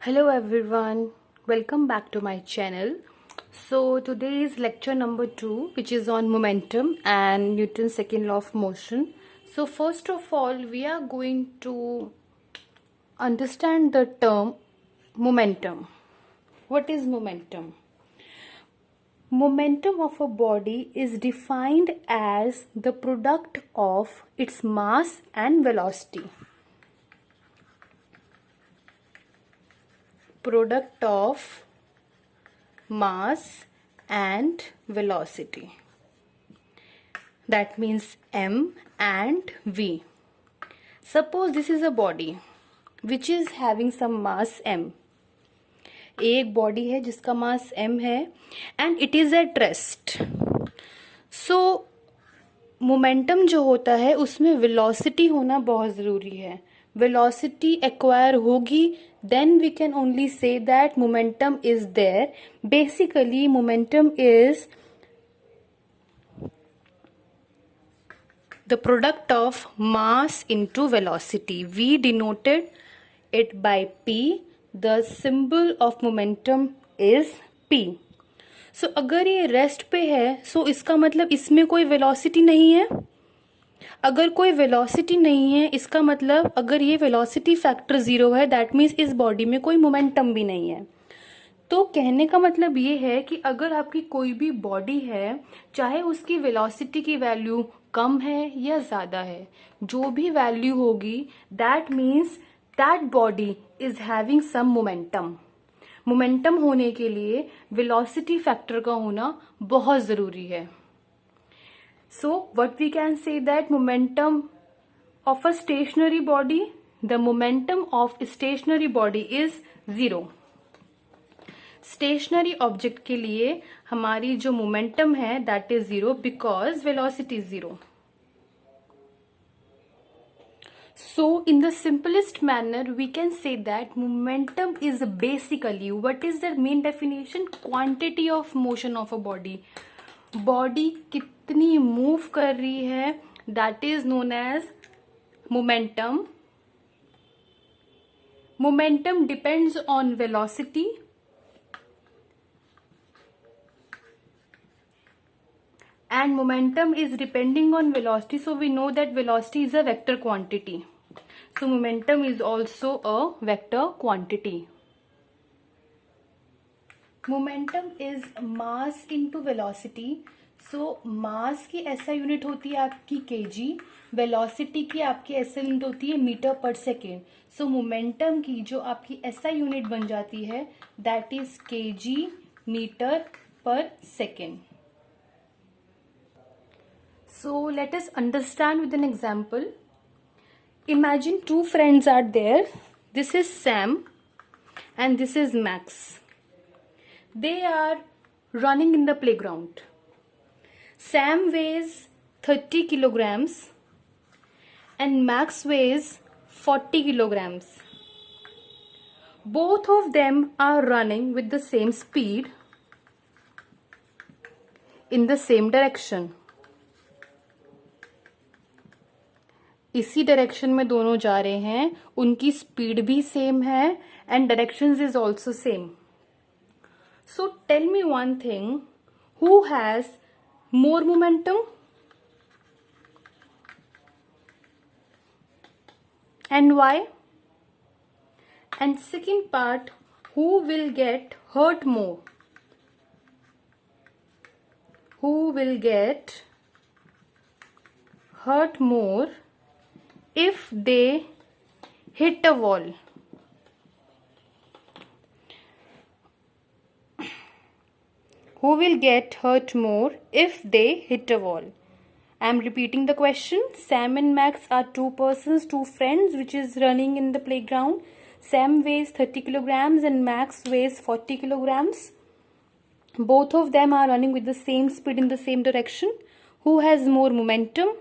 Hello everyone, welcome back to my channel. So today is lecture number 2, which is on momentum and Newton's second law of motion. So first of all, we are going to understand the term momentum. What is momentum? Momentum of a body is defined as the product of its mass and velocity. Product of mass and velocity. That means m and v. Suppose this is a body which is having some mass m. एक body है जिसका मास m है and it is at rest. So momentum जो होता है उसमें velocity होना बहुत ज़रूरी है. वेलोसिटी एक्वायर होगी then we can only say that momentum is there. Basically momentum is the product of mass into velocity. We denoted it by p. The symbol of momentum is p. So अगर ये rest पे है so इसका मतलब इसमें कोई velocity नहीं है. अगर कोई वेलोसिटी नहीं है इसका मतलब अगर ये वेलोसिटी फैक्टर 0 है दैट मीन्स इस बॉडी में कोई मोमेंटम भी नहीं है. तो कहने का मतलब ये है कि अगर आपकी कोई भी बॉडी है चाहे उसकी वेलोसिटी की वैल्यू कम है या ज़्यादा है, जो भी वैल्यू होगी that means that body is having some momentum. Momentum होने के लिए वेलोसिटी फैक्टर का होना बहुत ज़रूरी है. So what we can say that momentum of a stationary body, the momentum of stationary body is 0. Stationary object के लिए हमारी जो momentum है that is 0 because velocity is 0. So in the simplest manner we can say that momentum is basically, what is the main definition? Quantity of motion of a body. Body कितनी move कर रही है that is known as momentum. Momentum depends on velocity and momentum is depending on velocity, so we know that velocity is a vector quantity. So momentum is also a vector quantity. Momentum is mass into velocity. So mass की SI unit होती है आपकी KG, velocity की आपकी SI unit होती है metre पर second. सो momentum की जो आपकी एसआई यूनिट बन जाती है दैट इज केजी मीटर पर second. So let us understand with an example. Imagine two friends are there. This is Sam and this is Max. They are running in the playground. Sam weighs 30 kilograms and Max weighs 40 kilograms. Both of them are running with the same speed in the same direction. इसी direction में दोनों जा रहे हैं, उनकी speed भी same है and directions is also same. So tell me one thing, who has more momentum and why? And second part, who will get hurt more? Who will get hurt more if they hit a wall? Who will get hurt more if they hit a wall? I am repeating the question. Sam and Max are two persons, two friends which is running in the playground. Sam weighs 30 kilograms and Max weighs 40 kilograms. Both of them are running with the same speed in the same direction. Who has more momentum?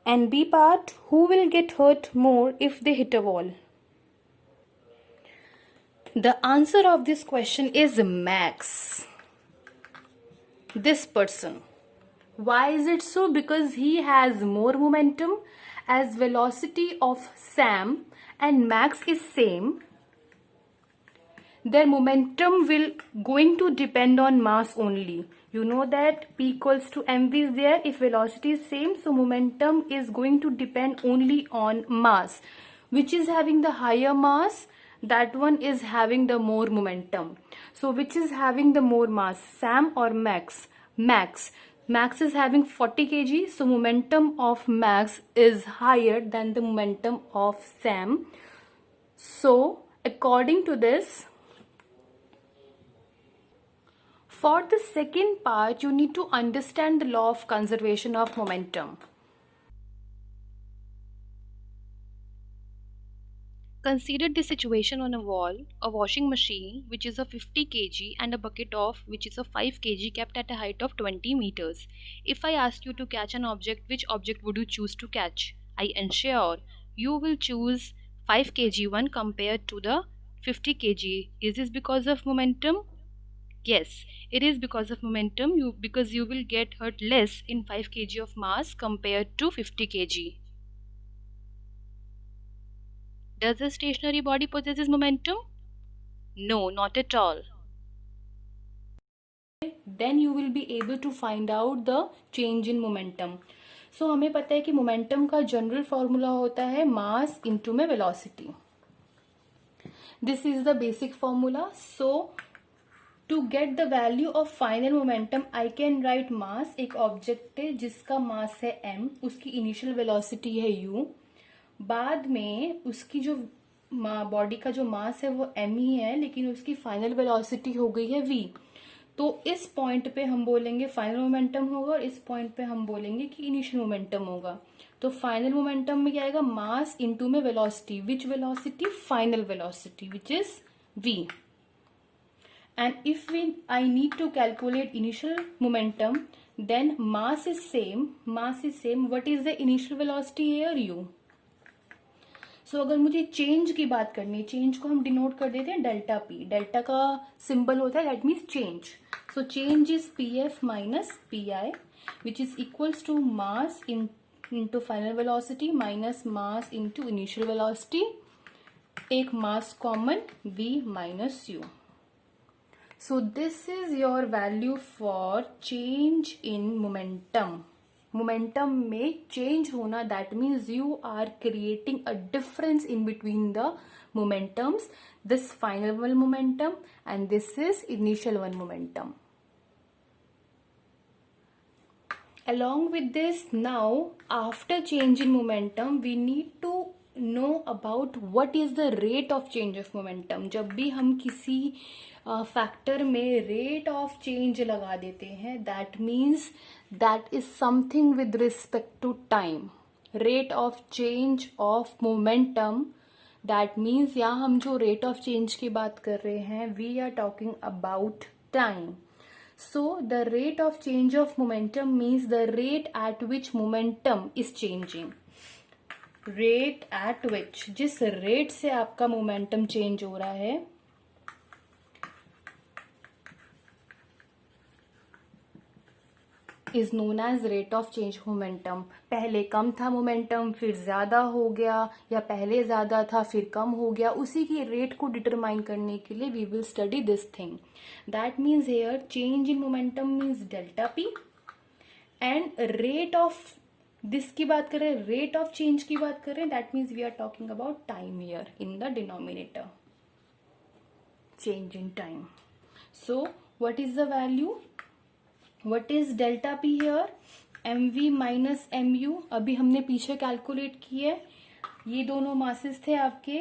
And B part, who will get hurt more if they hit a wall? The answer of this question is Max. This person. Why is it so? Because he has more momentum, as velocity of Sam and Max is same. their momentum will going to depend on mass only. You know that P equals to mv is there. If velocity is same, so momentum is going to depend only on mass. Which is having the higher mass, that one is having the more momentum. So which is having the more mass, Sam or Max? Max. Max is having 40 kg, so momentum of Max is higher than the momentum of Sam. So according to this, for the second part, you need to understand the law of conservation of momentum. Consider this situation on a wall, a washing machine which is of 50 kg and a bucket of which is of 5 kg kept at a height of 20 meters. If I ask you to catch an object, which object would you choose to catch? I ensure you will choose 5 kg one compared to the 50 kg. Is this because of momentum? Yes, it is because of momentum, because you will get hurt less in 5 kg of mass compared to 50 kg. Does a stationary body possesses momentum? No, not at all. Then you will be able to find out the change in momentum. So हमें पता है कि momentum का general formula होता है mass into में velocity. This is the basic formula. So to get the value of final momentum, I can write mass. एक object है जिसका मास है m, उसकी इनिशियल वेलोसिटी है u. बाद में उसकी जो बॉडी का जो मास है वो m ही है, लेकिन उसकी फाइनल वेलोसिटी हो गई है v. तो इस पॉइंट पे हम बोलेंगे फाइनल मोमेंटम होगा और इस पॉइंट पे हम बोलेंगे कि इनिशियल मोमेंटम होगा. तो फाइनल मोमेंटम में क्या आएगा, मास इनटू में velocity. Which velocity? Final velocity, which is v. And if I need to calculate initial momentum, then mass is same. What is the initial velocity here? u. So अगर मुझे change की बात करनी है, change को हम denote कर देते हैं डेल्टा पी. डेल्टा का सिंबल होता है that means change. So change is P F minus P I, which is equals to mass into final velocity minus mass into initial velocity. एक मास कॉमन v माइनस u. So this is your value for change in momentum. Momentum में change होना, that means you are creating a difference in between the momentums. This final one momentum and this is initial one momentum. Along with this, now after change in momentum, we need to know about what is the rate of change of momentum. जब भी हम किसी factor में rate of change लगा देते हैं, that means that is something with respect to time. Rate of change of momentum, that means यहाँ हम जो रेट ऑफ चेंज की बात कर रहे हैं, we are talking about time. So the rate of change of momentum means the rate at which momentum is changing. Rate at which, जिस rate से आपका मोमेंटम चेंज हो रहा है, is known as rate of change momentum. पहले कम था momentum, फिर ज्यादा हो गया, या पहले ज्यादा था फिर कम हो गया, उसी की रेट को डिटरमाइन करने के लिए we will study this thing. That means here change in momentum means delta P, and rate of this की बात करें, रेट ऑफ चेंज की बात करें, that means we are talking about time here in the denominator. Change in time. So what is the value? What is delta P here? mv minus mu. अभी हमने पीछे calculate किए, ये दोनों masses थे आपके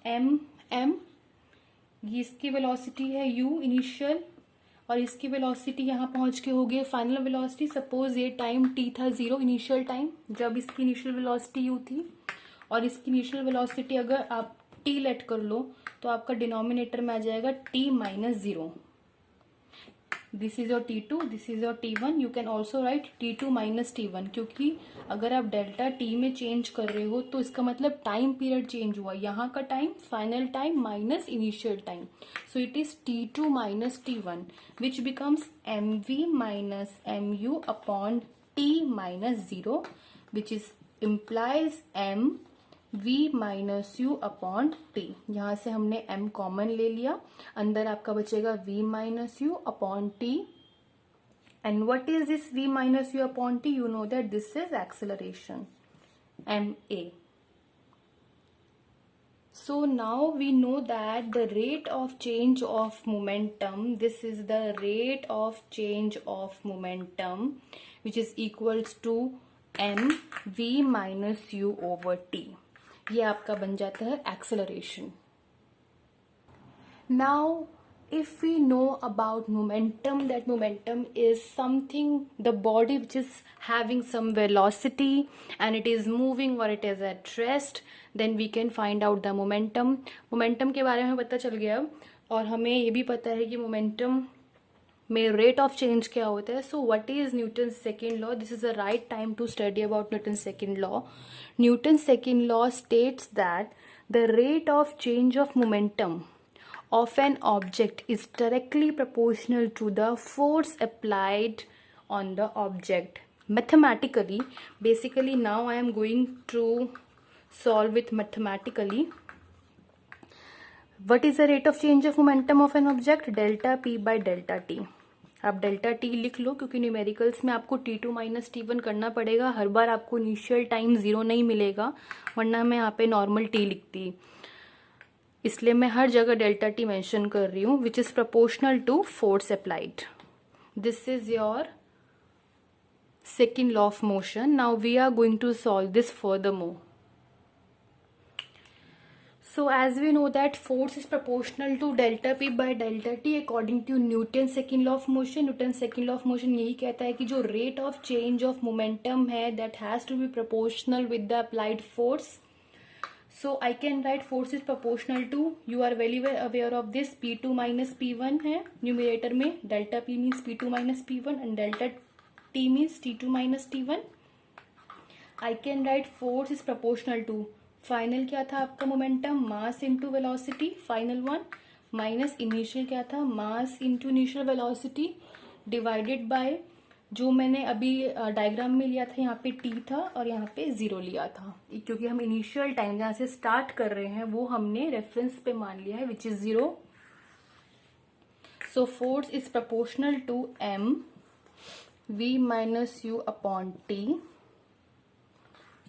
m. ये इसकी वेलोसिटी है u इनिशियल, और इसकी वेलोसिटी यहाँ पहुंच के हो गई फाइनल वेलोसिटी. सपोज ये टाइम t था 0, इनिशियल टाइम, जब इसकी इनिशियल वेलोसिटी u थी, और इसकी इनिशियल वेलोसिटी अगर आप t लेट कर लो तो आपका डिनोमिनेटर में आ जाएगा t minus 0. This is your t2, this is your t1. You can also right t2 minus t1, क्योंकि अगर आप डेल्टा t में चेंज कर रहे हो तो इसका मतलब टाइम पीरियड चेंज हुआ. यहाँ का time final time minus initial time, so it is t2 minus t1, which becomes mv minus mu upon t minus 0, which is implies m v minus u upon T. यहाँ से हमने m common ले लिया, अंदर आपका बचेगा v minus u upon T. And what is this v minus u upon t? You know that this is acceleration, ma. So now we know that the rate of change of momentum, this is the rate of change of momentum, which is equals to m v minus u over t. ये आपका बन जाता है acceleration. Now if we know about momentum, that momentum is something, the body which is having some velocity and it is moving or it is at rest, then we can find out the momentum. Momentum के बारे में पता चल गया और हमें ये भी पता है कि momentum में rate of change क्या होता है. So what is Newton's second law? This is the right time to study about Newton's second law. Newton's second law states that the rate of change of momentum of an object is directly proportional to the force applied on the object. Mathematically, basically now I am going to solve it mathematically. What is the rate of change of momentum of an object? Delta p by delta t. आप delta T लिख लो क्योंकि numericals में आपको t2 minus t1 करना पड़ेगा. हर बार आपको initial time 0 नहीं मिलेगा, वरना मैं यहाँ पे नॉर्मल t लिखती, इसलिए मैं हर जगह डेल्टा टी मेंशन कर रही हूँ, which is proportional to force applied. This is your second law of motion. Now we are going to solve this furthermore. So as we know that force is proportional to delta p by delta t according to Newton's second law of motion. Newton's second law of motion यही कहता है कि जो rate of change of momentum है that has to be proportional with the applied force. So I can write force is proportional to, you are very well aware of this, P2 minus P1 है numerator में. Delta P means P2 minus P1 and delta T means T2 minus T1. I can write force is proportional to, final क्या था आपका momentum, mass into velocity, final one, minus initial क्या था, मास into initial velocity, divided by जो मैंने अभी diagram में लिया था, यहाँ पे t था और यहाँ पे 0 लिया था, क्योंकि हम इनिशियल टाइम जहाँ से स्टार्ट कर रहे हैं वो हमने रेफरेंस पे मान लिया है, which is 0. So force is proportional to m v minus u upon t.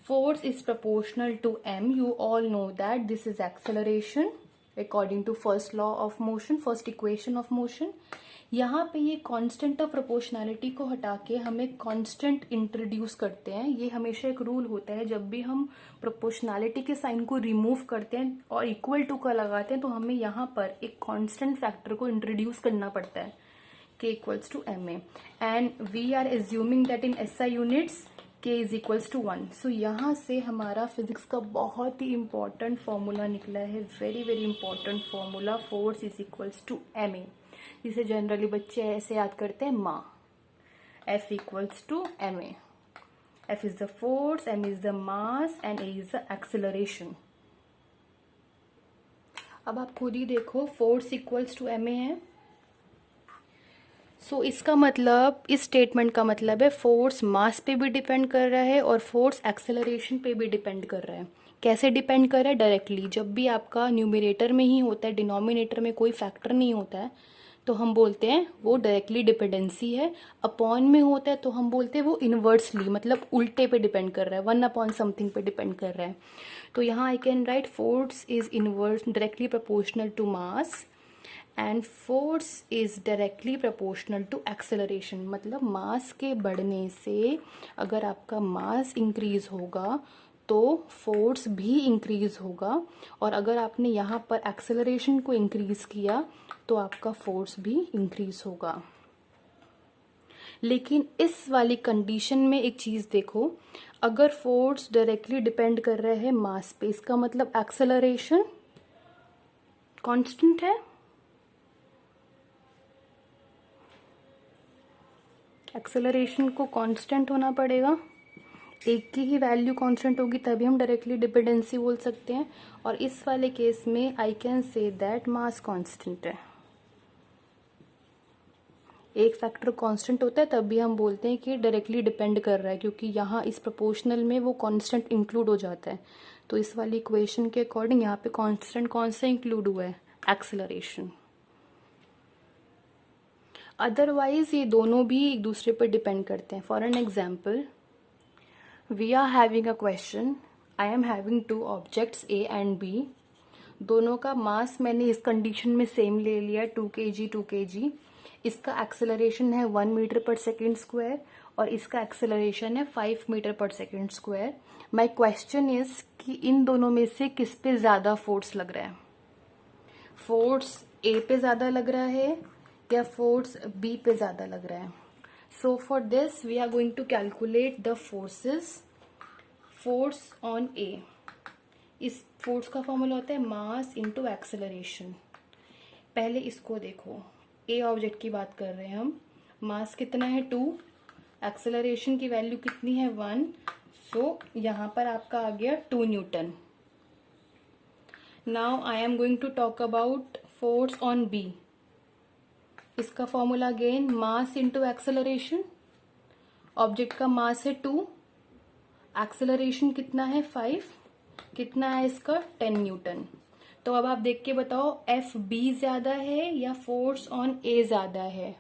Force is proportional to m. You all know that this is acceleration according to first law of motion, first equation of motion. यहाँ पे ये constant of proportionality को हटा के हम एक constant introduce करते हैं. ये हमेशा एक रूल होता है, जब भी हम प्रोपोर्शनैलिटी के साइन को रिमूव करते हैं और इक्वल टू का लगाते हैं तो हमें यहाँ पर एक कांस्टेंट फैक्टर को इंट्रोड्यूस करना पड़ता है, k equals to M A. And we are assuming that in SI units k is equals to 1. सो यहाँ से हमारा फिजिक्स का बहुत ही इंपॉर्टेंट फॉर्मूला निकला है, very very important formula, force is equals to ma, जिसे जनरली बच्चे ऐसे याद करते हैं मा. F equals to ma. F is the force, m is the mass and a is the acceleration. अब आप खुद ही देखो, फोर्स इक्वल्स टू ma है. सो इसका मतलब, इस स्टेटमेंट का मतलब है फोर्स मास पे भी डिपेंड कर रहा है और फोर्स एक्सेलरेशन पे भी डिपेंड कर रहा है. कैसे डिपेंड कर रहा है? डायरेक्टली. जब भी आपका न्यूमरेटर में ही होता है, डिनोमिनेटर में कोई फैक्टर नहीं होता है, तो हम बोलते हैं वो डायरेक्टली डिपेंडेंसी है. अपॉन में होता है तो हम बोलते हैं वो इन्वर्सली, मतलब उल्टे पे डिपेंड कर रहा है, वन अपॉन समथिंग पे डिपेंड कर रहा है. तो यहाँ I can write force is inverse directly proportional to mass and force is directly proportional to acceleration. मतलब मास के बढ़ने से अगर आपका मास इंक्रीज होगा तो फोर्स भी इंक्रीज होगा, और अगर आपने यहाँ पर एक्सेलरेशन को इंक्रीज किया तो आपका फोर्स भी इंक्रीज होगा. लेकिन इस वाली कंडीशन में एक चीज़ देखो, अगर फोर्स डायरेक्टली डिपेंड कर रहा है मास पे, इसका मतलब एक्सेलरेशन कांस्टेंट है. एक्सेलरेशन को कांस्टेंट होना पड़ेगा, एक की ही वैल्यू कांस्टेंट होगी तभी हम डायरेक्टली डिपेंडेंसी बोल सकते हैं. और इस वाले केस में I can say that mass constant है. एक फैक्टर कांस्टेंट होता है तब भी हम बोलते हैं कि डायरेक्टली डिपेंड कर रहा है, क्योंकि यहाँ इस प्रोपोर्शनल में वो कांस्टेंट इंक्लूड हो जाता है. तो इस वाली इक्वेशन के अकॉर्डिंग यहाँ पे कांस्टेंट कौन सा इंक्लूड हुआ है, एक्सेलरेशन। अदरवाइज ये दोनों भी एक दूसरे पर डिपेंड करते हैं। For an example, we are having a question, I am having two objects A and B, दोनों का मास मैंने इस कंडीशन में सेम ले लिया 2 kg 2 kg। इसका एक्सेलरेशन है 1 मीटर पर सेकेंड स्क्वायर और इसका एक्सेलरेशन है 5 मीटर पर second square. My question is कि इन दोनों में से किस पे ज़्यादा फोर्स लग रहा है, फोर्स ए पे ज़्यादा लग रहा है या फोर्स बी पे ज़्यादा लग रहा है। So for this we are going to calculate the forces, force on A. इस फोर्स का फॉर्मूला होता है मास इंटू एक्सेलरेशन। पहले इसको देखो, ए ऑब्जेक्ट की बात कर रहे हैं हम, मास कितना है 2, एक्सेलरेशन की वैल्यू कितनी है 1, सो यहाँ पर आपका आ गया 2 newton. Now I am going to talk about force on B. इसका formula again mass into acceleration. Object का मास है 2, एक्सेलरेशन कितना है 5, कितना है इसका 10 न्यूटन। तो अब आप देख के बताओ एफ बी ज्यादा है या फोर्स ऑन ए ज्यादा है,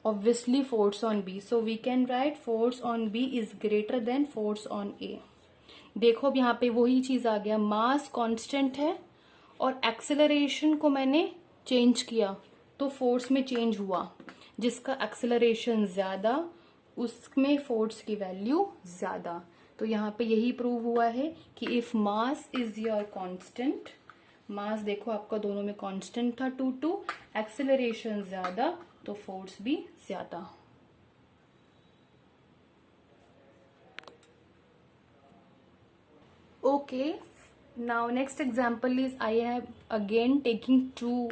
obviously force on B. So we can write force on B is greater than force on A. देखो अब यहाँ पे वही चीज आ गया, मास कांस्टेंट है और एक्सेलरेशन को मैंने चेंज किया तो फोर्स में चेंज हुआ, जिसका एक्सेलरेशन ज्यादा उसमें फोर्स की वैल्यू ज्यादा। तो यहाँ पे यही प्रूव हुआ है कि if mass is your constant, mass देखो आपका दोनों में कांस्टेंट था 2 2, एक्सेलरेशन ज्यादा तो फोर्स भी ज्यादा। Okay, now next example is I am again taking two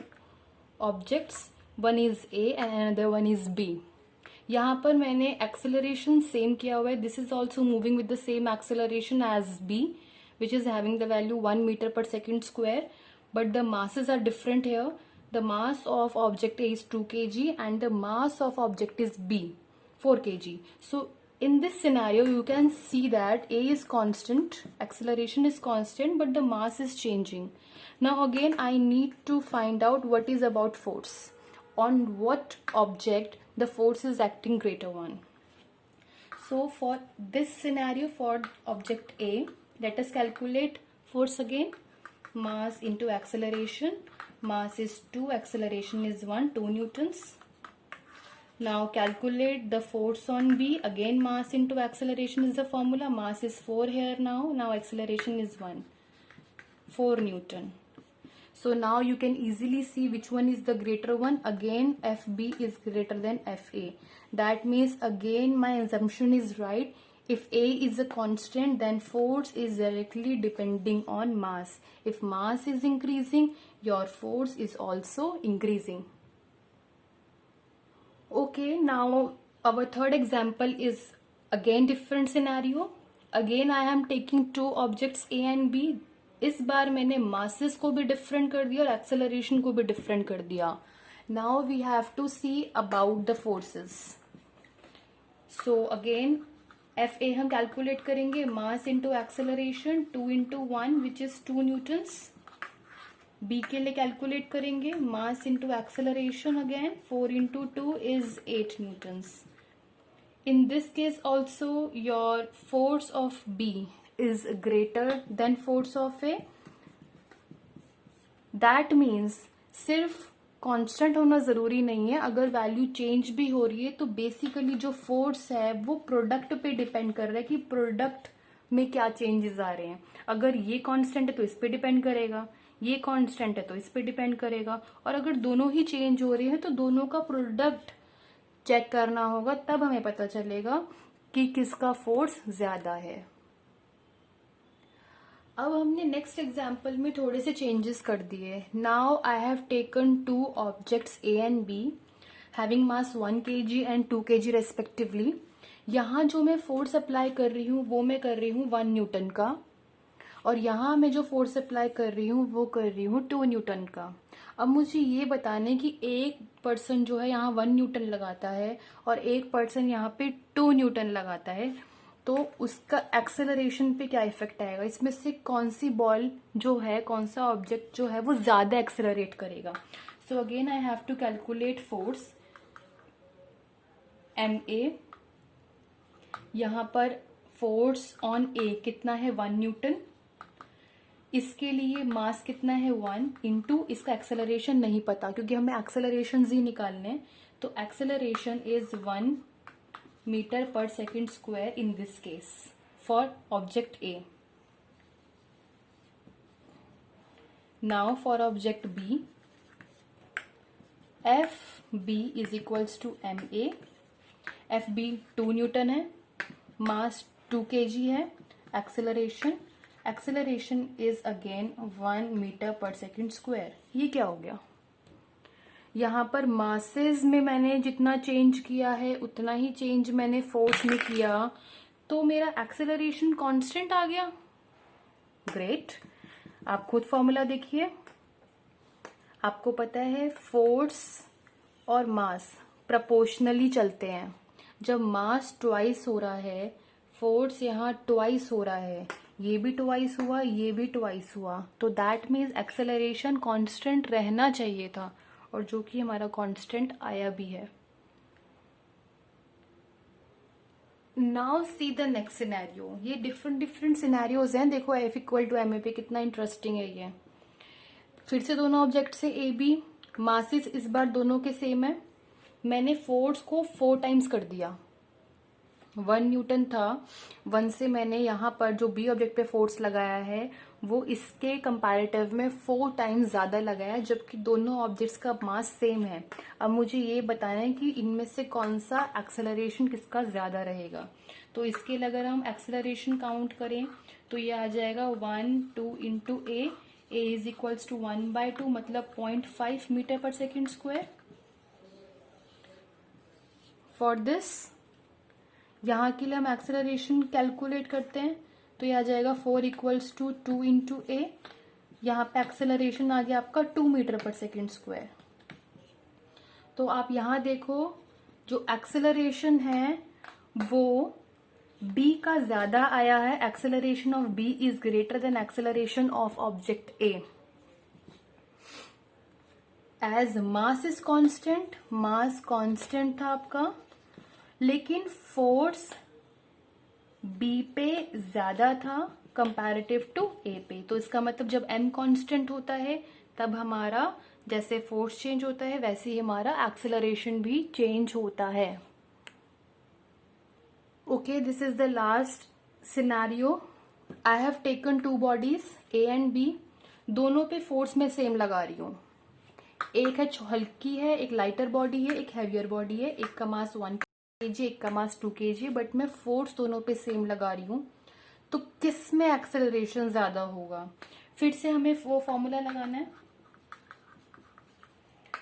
objects, one is A and another one is B. यहाँ पर मैंने एक्सेलरेशन सेम किया हुआ है, this is also moving with the same acceleration as B, which is having the value 1 meter per second square, but the masses are different here. The mass of object A is 2 kg and the mass of object is B 4 kg. So in this scenario you can see that A is constant, acceleration is constant, but the mass is changing. Now again I need to find out what is about force, on what object the force is acting greater one. So for this scenario, for object A, let us calculate force again. Mass into acceleration, mass is 2, acceleration is 1, 2 newtons. Now calculate the force on B, again mass into acceleration is the formula, mass is 4 here now acceleration is 1, 4 newton. So now you can easily see which one is the greater one. Again FB is greater than FA. That means again my assumption is right. If A is a constant, then force is directly depending on mass. If mass is increasing, your force is also increasing. Okay, now our third example is again different scenario. Again I am taking two objects A and B. इस बार मैंने masses को भी different कर दिया और acceleration को भी different कर दिया. Now we have to see about the forces. So again FA हम calculate करेंगे, mass into acceleration 2 into 1 which is 2 newtons. B के लिए calculate करेंगे, mass into acceleration again 4 into 2 is 8 newtons. In this case also your force of B is greater than force of A. That means सिर्फ constant होना ज़रूरी नहीं है, अगर value change भी हो रही है तो बेसिकली जो फोर्स है वो प्रोडक्ट पे डिपेंड कर रहा है कि प्रोडक्ट में क्या चेंजेस आ रहे हैं. अगर ये कांस्टेंट है तो इस पे डिपेंड करेगा, ये कांस्टेंट है तो इस पे डिपेंड करेगा, और अगर दोनों ही चेंज हो रहे हैं तो दोनों का प्रोडक्ट चेक करना होगा, तब हमें पता चलेगा कि किसका फोर्स ज्यादा है. अब हमने नेक्स्ट एग्जाम्पल में थोड़े से चेंजेस कर दिए. Now I have taken to objects A and be having mass 1 kg and 2 kg respectively. यहाँ जो मैं फोर्स अप्लाई कर रही हूँ वो मैं कर रही हूँ 1 न्यूटन का, और यहाँ मैं जो फोर्स अप्लाई कर रही हूँ वो कर रही हूँ 2 न्यूटन का. अब मुझे ये बताने कि एक पर्सन जो है यहाँ 1 न्यूटन लगाता है और एक पर्सन यहाँ पे 2 न्यूटन लगाता है, तो उसका एक्सेलरेशन पे क्या इफेक्ट आएगा, इसमें से कौन सी बॉल जो है, कौन सा ऑब्जेक्ट जो है वो ज़्यादा एक्सेलरेट करेगा. So again I have to calculate force MA. यहाँ पर फोर्स ऑन A कितना है 1 न्यूटन. इसके लिए मास कितना है 1 इंटू इसका एक्सेलरेशन नहीं पता क्योंकि हमें एक्सेलरेशन ही निकालने हैं. तो एक्सेलरेशन इज 1 मीटर पर second square in this case for object A. Now for object B, FB is equals to MA. FB 2 Newton है, मास 2 kg है, एक्सेलरेशन इज अगेन 1 मीटर पर सेकेंड स्क्वायर. ये क्या हो गया, यहाँ पर मासेस में मैंने जितना चेंज किया है उतना ही चेंज मैंने फोर्स में किया, तो मेरा एक्सेलरेशन कांस्टेंट आ गया. ग्रेट. आप खुद फॉर्मूला देखिए, आपको पता है फोर्स और मास प्रपोर्शनली चलते हैं. जब मास ट्वाइस हो रहा है, फोर्स यहाँ ट्वाइस हो रहा है, ये भी ट्वाइस हुआ, ये भी ट्वाइस हुआ, तो दैट मीन्स एक्सेलरेशन कांस्टेंट रहना चाहिए था, और जो कि हमारा कांस्टेंट आया भी है. Now see the next scenario. ये डिफरेंट सिनेरियोज हैं. देखो F इक्वल टू MA पे कितना इंटरेस्टिंग है ये. फिर से दोनों ऑब्जेक्ट से AB, मासेस इस बार दोनों के सेम है. मैंने फोर्स को 4 टाइम्स कर दिया. 1 न्यूटन था, 1 से मैंने यहाँ पर जो B ऑब्जेक्ट पे फोर्स लगाया है वो इसके कंपैरेटिव में 4 टाइम्स ज़्यादा लगाया, जबकि दोनों ऑब्जेक्ट्स का मास सेम है. अब मुझे ये बताना है कि इनमें से कौन सा एक्सेलरेशन किसका ज़्यादा रहेगा. तो इसके लिए अगर हम एक्सेलरेशन काउंट करें तो ये आ जाएगा 1 2 into A is equals to 1/2, मतलब 0.5 मीटर पर सेकेंड स्क्वायर. फॉर दिस यहाँ के लिए हम एक्सेलरेशन कैलकुलेट करते हैं तो ये आ जाएगा 4 इक्वल्स टू 2 इंटू A. यहाँ पे एक्सेलरेशन आ गया आपका 2 मीटर पर सेकेंड स्क्वायर. तो आप यहाँ देखो, जो एक्सेलरेशन है वो B का ज्यादा आया है. Acceleration of B is greater than acceleration of object A. As mass is constant, mass constant था आपका, लेकिन फोर्स B पे ज्यादा था कंपैरेटिव टू A पे. तो इसका मतलब जब M कांस्टेंट होता है तब हमारा जैसे फोर्स चेंज होता है वैसे ही हमारा एक्सेलरेशन भी चेंज होता है. Okay, this is the last scenario. I have taken 2 bodies A and B. दोनों पे फोर्स मैं सेम लगा रही हूँ. एक है हल्की है, एक लाइटर बॉडी है, एक हैवियर बॉडी है. एक का मास 1 kg, एक का मास 2 kg, बट मैं फोर्स दोनों पे सेम लगा रही हूँ. तो किस में एक्सेलरेशन ज्यादा होगा. फिर से हमें वो फॉर्मूला लगाना है.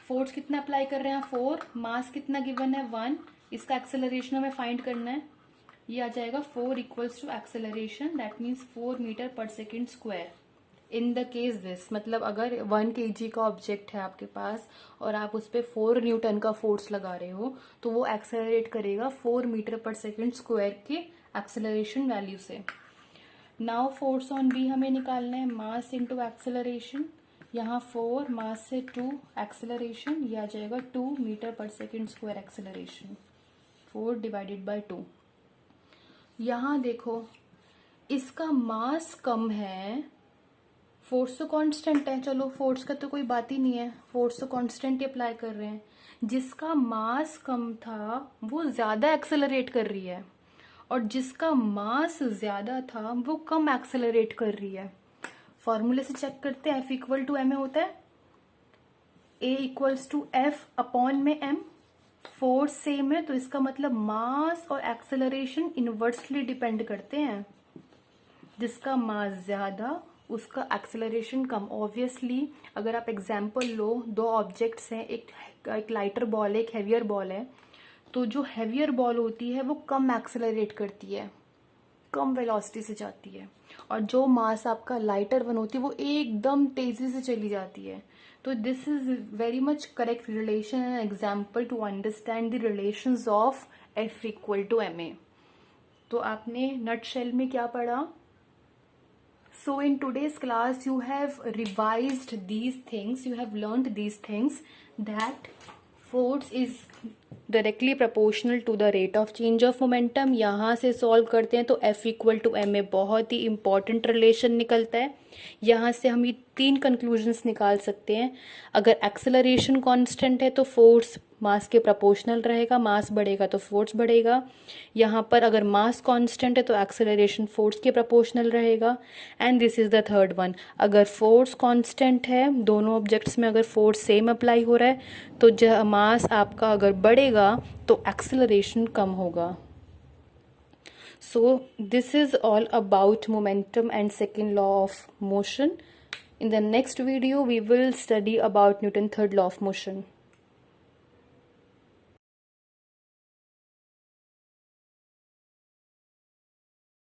फोर्स कितना अप्लाई कर रहे हैं 4, मास कितना गिवन है 1, इसका एक्सेलरेशन हमें फाइंड करना है. ये आ जाएगा 4 equals to acceleration, that means 4 meter पर second square. In the case this, मतलब अगर 1 kg का ऑब्जेक्ट है आपके पास और आप उस पर 4 न्यूटन का फोर्स लगा रहे हो तो वो एक्सेलरेट करेगा 4 मीटर पर सेकेंड स्क्वायर के एक्सेलरेशन वैल्यू से. नाउ फोर्स ऑन B हमें निकालना है. मास इंटू एक्सेलरेशन, यहाँ 4 मास से 2 एक्सेलरेशन, ये आ जाएगा 2 मीटर पर second square acceleration. 4 divided by 2. यहाँ देखो इसका मास कम है, फोर्स तो कांस्टेंट है. चलो फोर्स का तो कोई बात ही नहीं है, फोर्स तो कांस्टेंट ही अप्लाई कर रहे हैं. जिसका मास कम था वो ज्यादा एक्सेलरेट कर रही है, और जिसका मास ज्यादा था वो कम एक्सेलरेट कर रही है. फॉर्मूले से चेक करते हैं. F इक्वल टू MA होता है A equals to F upon में M. फोर्स सेम है तो इसका मतलब मास और एक्सेलरेशन इनवर्सली डिपेंड करते हैं. जिसका मास ज्यादा उसका एक्सेलरेशन कम. ऑब्वियसली अगर आप एग्जाम्पल लो, 2 ऑब्जेक्ट्स हैं, एक लाइटर बॉल है, एक हैवियर बॉल है, तो जो हैवियर बॉल होती है वो कम एक्सेलरेट करती है, कम वेलोसिटी से जाती है, और जो मास आपका लाइटर वन होती है वो एकदम तेजी से चली जाती है. तो this is very much correct relation and example to understand the relations of F equal to MA. तो आपने नटशेल में क्या पढ़ा? So in today's class you have revised these things, you have learned these things, that force is directly proportional to the rate of change of momentum. यहाँ से solve करते हैं तो F equal to M A बहुत ही important relation निकलता है. यहाँ से हम ये 3 कंक्लूजन्स निकाल सकते हैं. अगर एक्सेलरेशन कांस्टेंट है तो फोर्स मास के प्रोपोर्शनल रहेगा, मास बढ़ेगा तो फोर्स बढ़ेगा. यहाँ पर अगर मास कांस्टेंट है तो एक्सेलरेशन फोर्स के प्रोपोर्शनल रहेगा. And this is the third one, अगर फोर्स कांस्टेंट है, दोनों ऑब्जेक्ट्स में अगर फोर्स सेम अप्लाई हो रहा है तो मास आपका अगर बढ़ेगा तो एक्सेलरेशन कम होगा. So this is all about momentum and second law of motion. In the next video we will study about Newton's third law of motion.